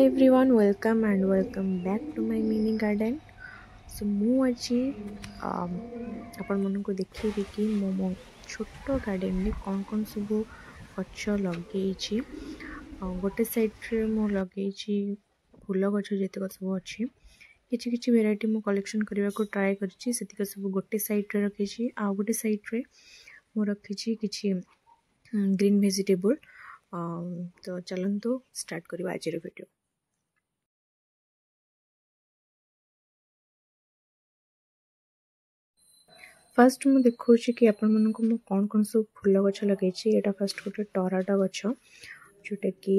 Hi everyone, welcome back to my mini garden. So ମୁଁ ଆଜି ଆପଣମାନଙ୍କୁ ଦେଖେଇବି କି ମୁଁ ମୋ ଛୋଟ ଗାର୍ଡେନରେ କ'ଣ ସବୁ ଗଛ ଲଗେଇଛି। ଗୋଟେ ସାଇଡ଼୍ରେ ମୁଁ ଲଗେଇଛି ଫୁଲ ଗଛ ଯେତିକ ସବୁ ଅଛି, କିଛି ଭେରାଇଟି ମୁଁ କଲେକ୍ସନ୍ କରିବାକୁ ଟ୍ରାଏ କରିଛି, ସେତିକ ସବୁ ଗୋଟେ ସାଇଡ଼୍ରେ ରଖିଛି। ଆଉ ଗୋଟେ ସାଇଡ଼୍ରେ ମୁଁ ରଖିଛି କିଛି ଗ୍ରୀନ୍ ଭେଜିଟେବୁଲ୍। ତ ଚାଲନ୍ତୁ ଷ୍ଟାର୍ଟ କରିବା ଆଜିର ଭିଡ଼ିଓ। फास्ट मु देखा कि आपण मु कौन सब फूल गछ लगे। यहाँ फास्ट गोटे टराटा गछ जोटा कि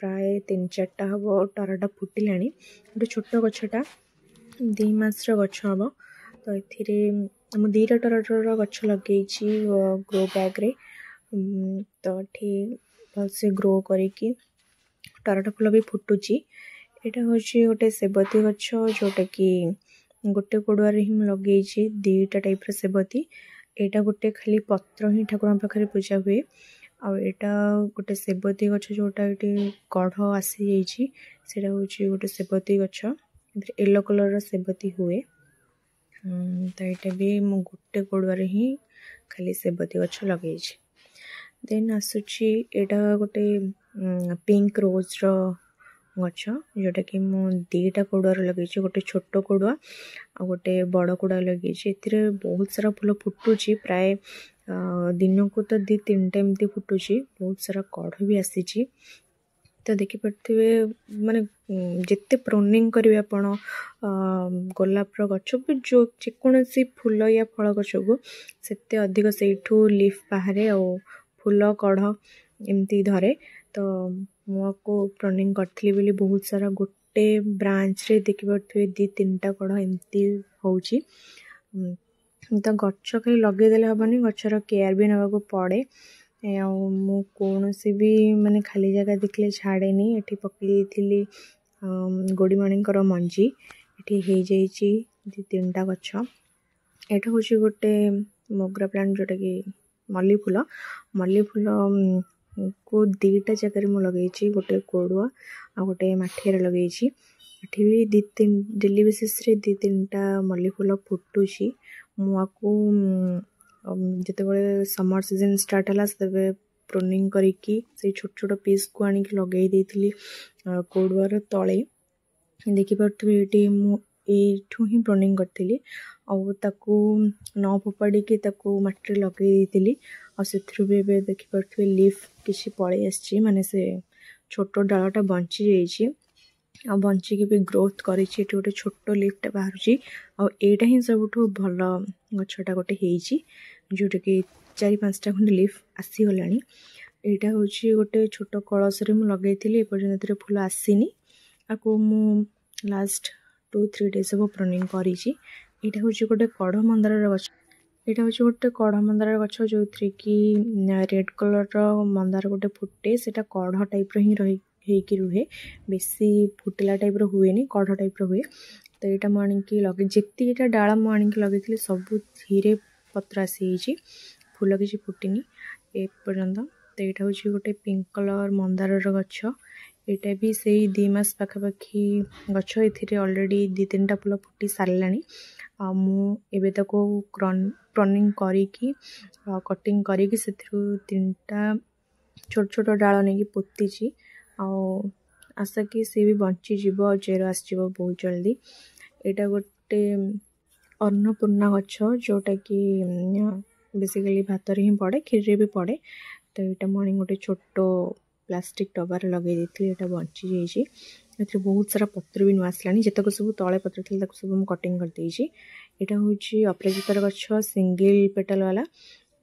प्राय 3-4टा हम टराटा फुटिला। गोटे छोट गछटा 2 मासर गछ हम। तो ये 2टा टराटार गछ लगे ग्रो बैग रे। तो ये भलसे ग्रो करी टराटा फूल भी फुटुची। यहाँ हूँ गोटे सेबती गछ जोटा कि गोटे कोड़ुआर ही लगे 2टा टाइप्र सेबती। यहाँ गोटे खाली पत्र ही ठाकुर पाखे पूजा हुए। आटा गोटे सेबती गछ जोटा ये कढ़ आसी जाटा हूँ गोटे सेबती गछ, येलो कलर सेबती हुए। तो यहाँ भी मु गोटे कोड़ुआर ही खाली सेबती गछ लगे। देन आसूची यहाँ गोटे पिंक रोज गछ जोटा कि मु 2टा कोड़ुआर लगे, गोटे छोट कोड़ुआ आ गोटे बड़ कोड़ुआ लगे। ए बहुत सारा फूल फुटुची, प्राय दिन को तो 2-3टा एमती फुटुची। बहुत सारा कढ़ भी आसी। तो देखिपे माने जिते प्रोनिंग करेंगे आपण गोलापर गछ जो जेकोसी फूल या फल गछ को सेते अधिक से लीफ बाहर आ फूल कढ़ एमती धरे। तो मुझको प्रोनिंग करी बोली बहुत सारा गोटे ब्रांच रे देखिपे 2-3टा कढ़ एमती होची। तो गछ कहीं लगेदेले हेनी, गचर केयर भी नवा पड़े। मु कौन सी भी माने खाली जगह देखले छाड़े ये पकई गोड़ी मणिकर मंजी ये हो जाइए 2-3टा गछ। यहाँ हूँ गोटे मोगरा प्लांट जोटा कि मल्ली फूल को 2टा जगह मुझे लगे, गोटे कोड़ुआ आ गोटे माठिया लगे। ये भी 2-3 डेली बेसिस 2-3टा मल्ली फूल फुटुची। मुझको जिते समर सीजन स्टार्ट है से प्रोनिंग करी छोट छोट पीस को आनी लगे देती कोड़ुआर तले। देखिपे ये ही प्रोनिंग करी न फोपाड़ी मटी लगे देती। भी देखिपे लीफ किसी पलि आसी, माने से छोट डालटा बंची जाइए बंचिकी भी ग्रोथ कर गोटे छोट लीफटा बाहर। आईटा ही सब भल गछटा गोटे जोटा कि 4-5टा खंड लीफ आसीगला। यहाँ हूँ गोटे छोट कलश लगे एपर्तन फूल आसीनी। आपको मु लास्ट 2-3 डेज हम प्रोनिंग करी। यहाँ हूँ गोटे कढ़ मंदार गछ। यहाँ हूँ गोटे कढ़ मंदार गछ जो थी कि रेड कलर मंदार गोटे फुटे, से कढ़ टाइप्र ही रुहे, बेसी फुटिला टाइप्र हुए नहीं, कढ़ टाइप्र हुए। तो यहाँ मुझे लगे जितटा डाला मुझे लगे सबू पत्र आसी फूल किसी फुटिनी एपर्यंत। तो यहाँ हूँ गोटे पिंक कलर मंदार गछ। यहाँ भी से 2 मास पाखापाखि गछ, ये ऑलरेडी 2-3टा फूल फुटी सारा। मुझे प्रोनिंग करी कटिंग करी 3टा छोट छोट डाल नहीं पोती। आशा कि सी भी बंची जीव और चेर आसो बहुत जल्दी। यहाँ गोटे अन्नपूर्णा गछ जोटा कि बेसिकली भात ही पड़े, खीर भी पड़े। तो यहाँ मुझे गोटे छोट प्लास्टिक डबार लगे देती, बंची जाइए। बहुत सारा पत्र भी नुआ आसला, जितक सब तले पत्र थी सब मुझे कटिंग कर देइछि। यहाँ हूँ अपराजितार गछ सिंगल पेटल वाला।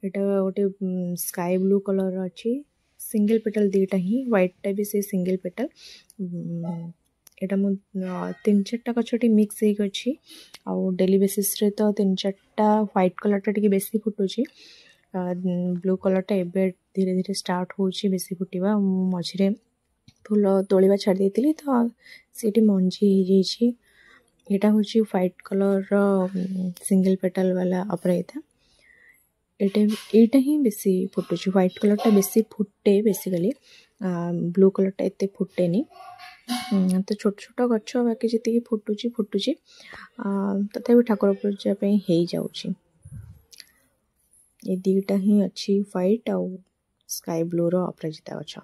यहाँ गोटे स्काई ब्लू कलर अच्छी सिंगल पेटल 2टा ही, व्हाइटा भी से सिंगल पेटल। यहाँ मु 3-4टा गछटी मिक्स होगी। डेली बेसिस रे तो 3-4टा व्हाइट कलरटा टी बेसी फुटुची, ब्लू कलरटा एबे धीरे धीरे स्टार्ट होची बेसी फुटिबा। मझे फूल तोलिबा छाड़ देती तो सीटी मंजी हो जाइए। यहाँ हूँ व्हाइट कलर सिंगल पेटल वाला अपराजिता। यहाँ ही बेसी फुटुची, व्हाइट कलरटा बेसी फुटे बेसिकली, ब्लू कलरटा एते फुटेनी। तो छोट छोट गछ बाकी जी फुटुची फुटुची तथापि ठाकुर पूजा हो जाऊँगी। ये दुईटा ही अच्छी व्हाइट आउ स्काई ब्लू रो अपराजिता गछ।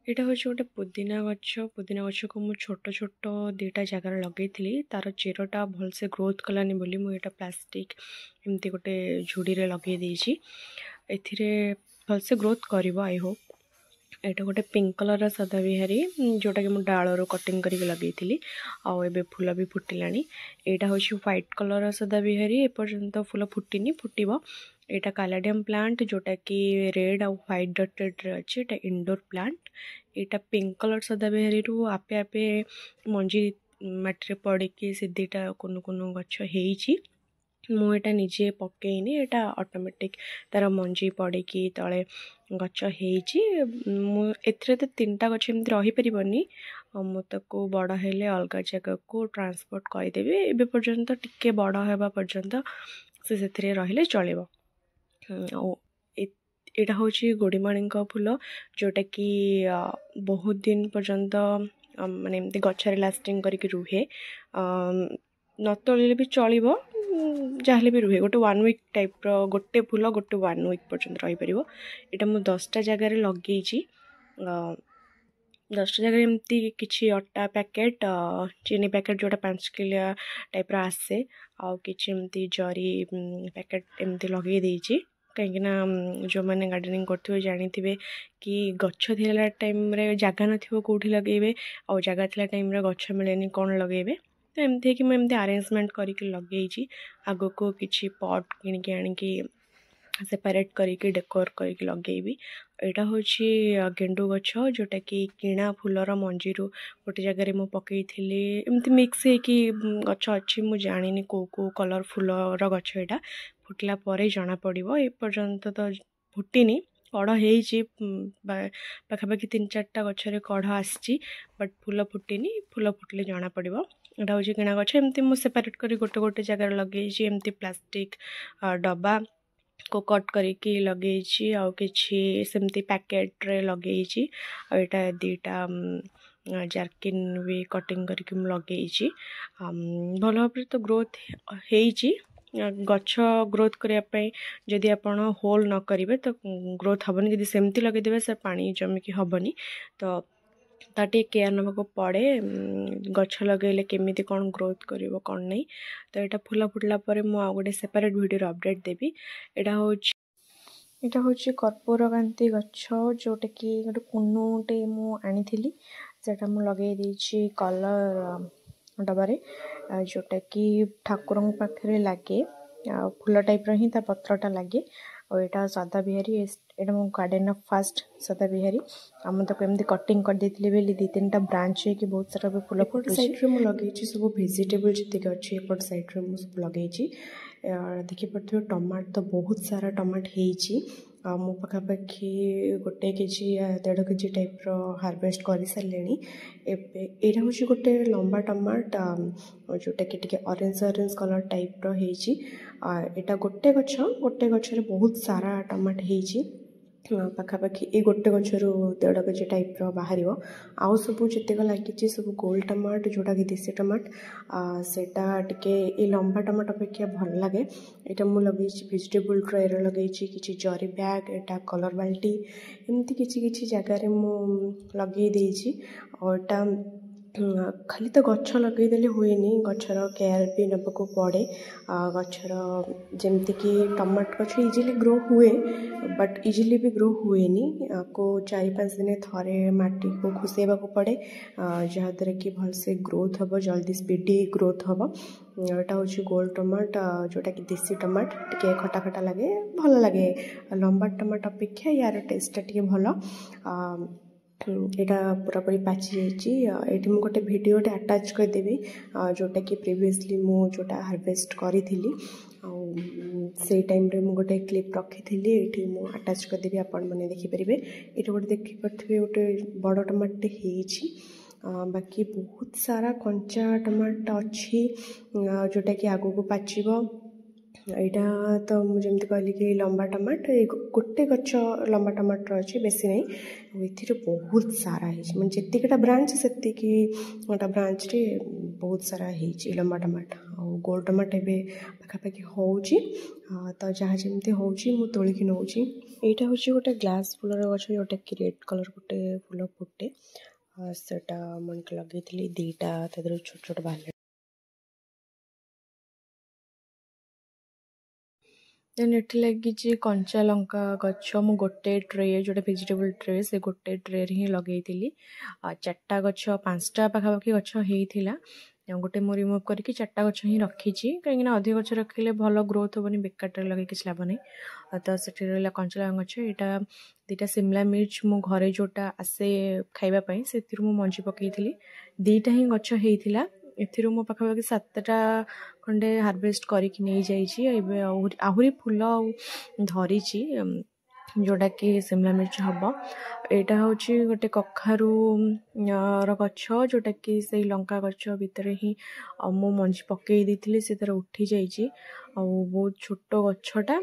यहाँ हूँ गोटे पुदीना गछ को मुझे छोट छोट दुईटा जगार लगे तार चेरटा भलसे ग्रोथ कलानी बोली मुझे प्लास्टिक एमती गोटे झुड़ी रे लगे देछि एथिरे भलसे ग्रोथ करिवो आई होप। एटा गोटे पिंक कलर सदा बिहारी जोटा कि मुझे डालू कटिंग करके लगे आउ फूल भी फुटिलानी। यहाँ हूँ व्हाइट कलर सदा बिहारी एपर्यंत फूल फुटिनी फुटब। यहाँ कालाडियम प्लांट जोटा कि रेड आउ व्हाइट डटेड अच्छे एटा इंडोर प्लांट। यहाँ पिंक कलर सदा बिहारी रु आपे आपे मंजी माटी पड़ी से दुईटा कुनु कुनु गछ होइछि। मुझे निजे पकईनी एटा ऑटोमेटिक तार मंजी पड़ी तले गछ होइछि। तो तीनटा गछ एमती रही परिबनी मुझे बड़ हेले अलग जगह को ट्रांसपोर्ट करदेवी एबे पर्यंत टिके बड़ होगा पर्यंत से रहिले चलिबो। यहाँ हूँ गोड़ीमाणी फूल जोटा कि बहुत दिन पर्यंत माने एमती गछरे लास्टिंग करके रुहे न तोलिले भी चलिबो जहाँ भी रुहे गोटे 1 वीक टाइप रो गोटे फूल गोटे 1 वीक पर्यंत रही परिबो। एटा मु 10टा जगह रे लगेइछि 10टा जगह एमती किछि अट्टा पैकेट चीनी पैकेट जोटा 5 किलो टाइप रो आसे आउ किछि एमती जरी पैकेट एमती लगे देइछि कहीं जो मैंने गार्डनिंग करते जानी कि गछ थिला टाइम रे जगह नथिबो कोठी लगेबे आ जगह थिला टाइम रे गछ मिलेनी कौन लगेबे तो एमती कि मैं अरेंजमेंट करके लगे आग को किसी पट किणिकी आनिकी सेपरेट करके डेकोर करके लगेबी। यहाँ हूँ गेंडु गछ जोटा कि किणा फूलर मंजी गोटे जगह मु पकई एमती मिक्स होगी गछ अच्छी मु जानी कौ कौ कलर फूलर गछ यहाँ फुटला पर जना पड़ो एपर्यंत तो फुटिनी कढ़ पाखापाखि 3-4टा गछरे कढ़ आसी बट फूल फुटिनी फूल फुटिले जना पड़ो। यहाँ हूँ किणा गछ एमती मु सेपरेट कर गोटे गोटे जगह लगे एमती प्लास्टिक डब्बा को कट करके लगे आउ किछि सेमती पैकेट रे लगे यहाँ दुईटा जार्किन भी कटिंग करके लगे भल भाव तो ग्रोथ होइछि। गछ ग्रोथ करने जदि आपण होल न करेंगे तो ग्रोथ हेनी जदि सेमती लगेदेवे से पानी जमिकी हेनी तो ताटे केयर नाक पड़े गछ लगे केमिति कौन ग्रोथ करिवो कौन नहीं। तो यहाँ फूल फुटला पर मु आ गोटे सेपरेट वीडियो अपडेट देवी। यहाँ हूँ कर्पूरकांती गछ जोटा कि गोटे कुनुटे मु आनी से लगे देछि कलर डबारे जोटा कि ठाकुर पाखे लगे फूल टाइप रही पत्रटा लगे और यहाँ सदा बिहारी यहाँ मो गार्डन फास्ट सदा बिहारी आम तक एमती कटिंग कर देती 2-3टा ब्रांच है कि बहुत सारा भी फूल फुट साइड रे मु लगे सब भेजिटेबल जी अच्छी एपट साइड रे मु सब लगे देखिपे टमाट तो बहुत सारा टमाट हो मो पाखापाखि 1 केजी 1.5 केजी टाइप रो हार्वेस्ट कर सारे। यहाँ हूँ गोटे लंबा टमाट जोटा कि टिके ऑरेंज कलर टाइप रो यहाँ गोटे गछरे बहुत सारा टमाट हो पाखापाखि ये गोटे गछरू 1.5 केजी टाइप रो बाहर आउ सब जितक लगी सब गोल टमाट जोटा कि देसी टमाट सेटा टिके ये लंबा टमाट अपेक्षा भल लगे। यहाँ मुझे लगे भेजिटेबल ट्रे लगे किसी जरी बैग यहाँ कलर बाल्टी एमती किसी जगार लगे और खाली तो गछ लगेदेले हुएनी गछर केयर भी नबाक पड़े गछर जमती कि टमाट गछ इजिली ग्रो हुए बट इजिली भी ग्रो हुएनी को 4-5 दिन थरे माटी को खुसेबा को पड़े जहाँद्वारा कि भलसे ग्रोथ हम जल्दी स्पीडी ग्रोथ हम। यहाँ हूँ गोल टमाट जोटा कि देसी टमाट टिके खटा खटा लगे भल लगे लंबा टमाट अपेक्षा यार टेस्टा टिके भल। यहाँ पूरापूरी पाची जाइए मुझे गोटे भिडियोटे आटाच करदेवी जोटा कि प्रिवियसली मु जोटा हार्वेस्ट करी से टाइम रे मु गोटे क्लिप रखी ये मुझे आटाच करदेवी आपण मैंने देखिपारे। ये गोटे देखिपे गोटे बड़ टमाटे बाकी बहुत सारा कंचा टमाट अच्छी जोटा कि आगू को पाचिबो यहाँ तो मुझे कहली कि लंबा टमाट गोटे गच लंबा टमाटर अच्छे बेसी नहीं ये बहुत सारा है जीटा ब्रांच से ब्रांच रे बहुत सारा हो लंबा टमाट आ गोल टमाट ए पाखापाखि हो तो जहाँ जमी हो तोलिकी नौ यहाँ हूँ गोटे ग्लास फुलर गच जोटा कि रेड कलर गोटे फुल फुटे सेटा मन लगे दीटा छोट छोट बाहर देन ये लगी कंचा लंका गच मु गोटे ट्रे जोटा वेजिटेबल ट्रे से गोटे ट्रे ही लगे चार्टा गच 5टा पाखापाखि गच होता गोटे मु रिमूव करके 4टा गच ही रखी कहीं अधिक गच रखिले भल ग्रोथ हेनी बेकार लगे किसी लाभ नहीं तो से रहा कंचा लंका गच यहाँ 2टा शिमला मिर्च मो घरे जोटा आसे खाइबापी से मंजी पकई 2टा ही गच होता एथिरू मो पाखापाखि 7टा खंडे हार्वेस्ट करके नहीं जाइए आहरी फूल धरी जोटा कि शिमला मिर्च हम यहाँ हूँ गोटे कखारू गछ जोटा कि से लंका गछ भितर ही मो मंजी पकई देती से तार उठी जाइए बहुत छोट गछटा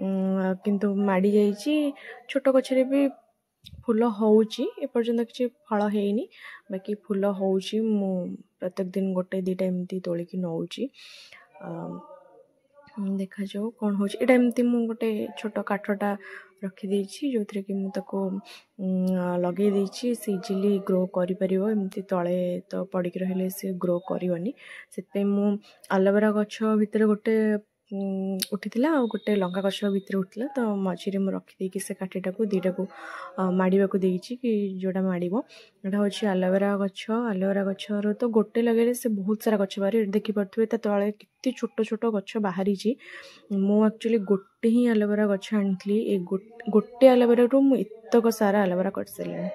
किंतु माड़ी जाइए छोट गछरे भी फूल होपर्यंत किसी फल हैनी बाकी फूल हो प्रत्येक दिन गोटे 2टा एमती तोलिकी नौ देखा जाओ कौन हो एमती मु गोटे छोट काठटा रखीदे जो थे कि मुझे लगे सी इजिली ग्रो करमती तले तो पड़ रही सी ग्रो करनी से मु एलोवेरा गछ भितर गोटे उठीला गोटे लंका गछ भितर उठला तो मझे मुझे रखीदे से काठीटा को 2टा को माड़ा कि जोटा माड़ यहाँ हूँ एलोवेरा गचर तो गोटे लगे से बहुत सारा गच बाहर देखिपे तले कितने छोट छोट गच बाहरी मु एक्चुअली गोटे ही एलोवेरा गच आनी गोटे एलोवेरा रू मुतक सारा एलोवेरा कर सारे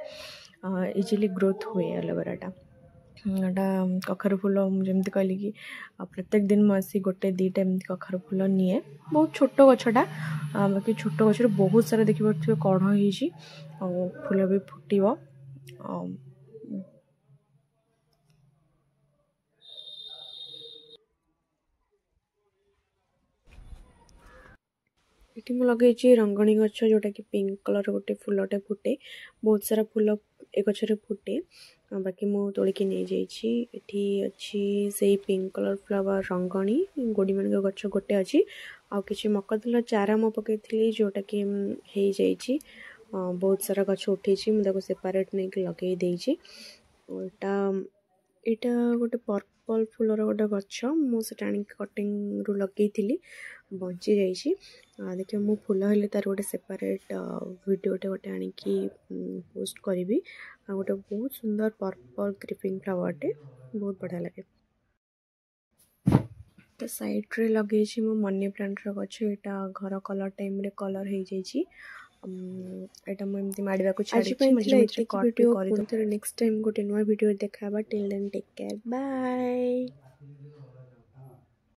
इजिली ग्रोथ हुए एलोवेराटा एटा कखारु फूल जमी कहली कि प्रत्येक दिन मुझे गोटे 2टा एमती कखारु फूल निए बहुत छोट गछटा बाकी छोट गचर बहुत सारा देखिपे कढ़ हो फूल भी फुटो ये मुझे लगे रंगणी गछ जोटा कि पिंक कलर गोटे फूलटे फुटे बहुत सारा फूल ए गचरे फुटे बाकी मु तोलिकी नहीं जाइए अच्छी से पिंक कलर फ्लावर रंगणी गोड़ी मान गच गोटे अच्छी आउ कि मकदल चारा मु पकई जोटा कि हो जाइए बहुत सारा गच उठी मुझे सेपरेट नहीं लगे देटा यहाँ गोटे पर्पल फूलर गोटे गच मुझे आनी कटिंग रू लगे बंची जाइए देखिए मो फूल हेल्ले तार गोटे सेपरेट वीडियोटे गोटे आनिकी पोस्ट करी गोटे बहुत सुंदर पर्पल क्रीपिंग फ्लावरटे बहुत बढ़िया लगे तो साइड रे लगे मो मनी प्लांट गछ यहाँ घर कलर टाइम रे कलर हो जाइए यहाँ मुझे माड़ा को छाड़ी वीडियो नेक्स्ट टाइम गोटे नुआ वीडियो देखा till then take care bye.